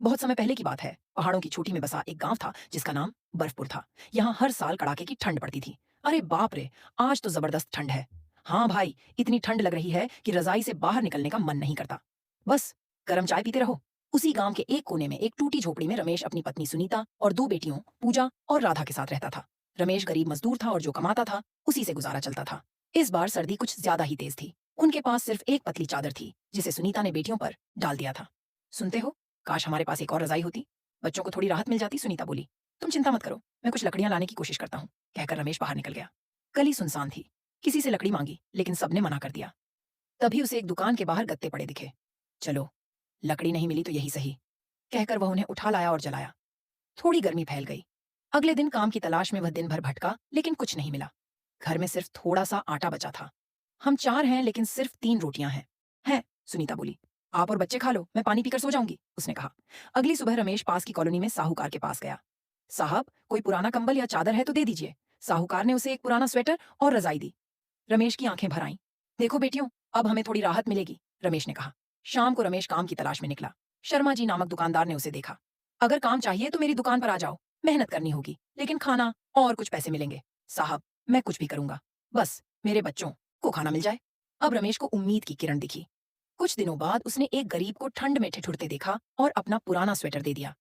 बहुत समय पहले की बात है। पहाड़ों की चोटी में बसा एक गांव था जिसका नाम बर्फपुर था। यहाँ हर साल कड़ाके की ठंड पड़ती थी। अरे बाप रे, आज तो जबरदस्त ठंड है। हाँ भाई, इतनी ठंड लग रही है कि रजाई से बाहर निकलने का मन नहीं करता। बस गर्म चाय पीते रहो। उसी गांव के एक कोने में एक टूटी झोपड़ी में रमेश अपनी पत्नी सुनीता और दो बेटियों पूजा और राधा के साथ रहता था। रमेश गरीब मजदूर था और जो कमाता था उसी से गुजारा चलता था। इस बार सर्दी कुछ ज्यादा ही तेज थी। उनके पास सिर्फ एक पतली चादर थी जिसे सुनीता ने बेटियों पर डाल दिया था। सुनते हो, काश हमारे पास एक और रजाई होती, बच्चों को थोड़ी राहत मिल जाती। सुनीता बोली। तुम चिंता मत करो, मैं कुछ लकड़ियां लाने की कोशिश करता हूँ, कहकर रमेश बाहर निकल गया। गली सुनसान थी। किसी से लकड़ी मांगी लेकिन सबने मना कर दिया। तभी उसे एक दुकान के बाहर गत्ते पड़े दिखे। चलो, लकड़ी नहीं मिली तो यही सही, कहकर वह उन्हें उठा लाया और जलाया। थोड़ी गर्मी फैल गई। अगले दिन काम की तलाश में वह दिन भर भटका लेकिन कुछ नहीं मिला। घर में सिर्फ थोड़ा सा आटा बचा था। हम चार हैं लेकिन सिर्फ 3 रोटियां हैं। हैं, सुनीता बोली। आप और बच्चे खा लो, मैं पानी पीकर सो जाऊंगी, उसने कहा। अगली सुबह रमेश पास की कॉलोनी में साहूकार के पास गया। साहब, कोई पुराना कंबल या चादर है तो दे दीजिए। साहूकार ने उसे एक पुराना स्वेटर और रजाई दी। रमेश की आंखें भर आईं। देखो बेटियों, अब हमें थोड़ी राहत मिलेगी, रमेश ने कहा। शाम को रमेश काम की तलाश में निकला। शर्मा जी नामक दुकानदार ने उसे देखा। अगर काम चाहिए तो मेरी दुकान पर आ जाओ, मेहनत करनी होगी लेकिन खाना और कुछ पैसे मिलेंगे। साहब, मैं कुछ भी करूंगा, बस मेरे बच्चों को खाना मिल जाए। अब रमेश को उम्मीद की किरण दिखी। कुछ दिनों बाद उसने एक गरीब को ठंड में ठिठुरते देखा और अपना पुराना स्वेटर दे दिया।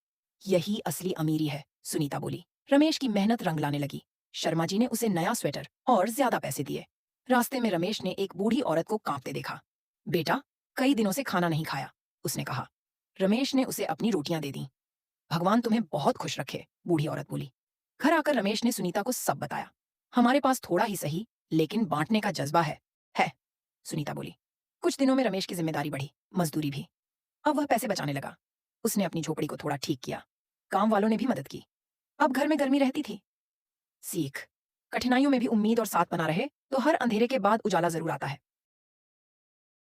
यही असली अमीरी है, सुनीता बोली। रमेश की मेहनत रंग लाने लगी। शर्मा जी ने उसे नया स्वेटर और ज्यादा पैसे दिए। रास्ते में रमेश ने एक बूढ़ी औरत को कांपते देखा। बेटा, कई दिनों से खाना नहीं खाया, उसने कहा। रमेश ने उसे अपनी रोटियां दे दी। भगवान तुम्हें बहुत खुश रखे, बूढ़ी औरत बोली। घर आकर रमेश ने सुनीता को सब बताया। हमारे पास थोड़ा ही सही लेकिन बांटने का जज्बा है, सुनीता बोली। कुछ दिनों में रमेश की जिम्मेदारी बढ़ी, मजदूरी भी। अब वह पैसे बचाने लगा। उसने अपनी झोपड़ी को थोड़ा ठीक किया। काम वालों ने भी मदद की। अब घर में गर्मी रहती थी। सीख, कठिनाइयों में भी उम्मीद और साथ बना रहे तो हर अंधेरे के बाद उजाला जरूर आता है।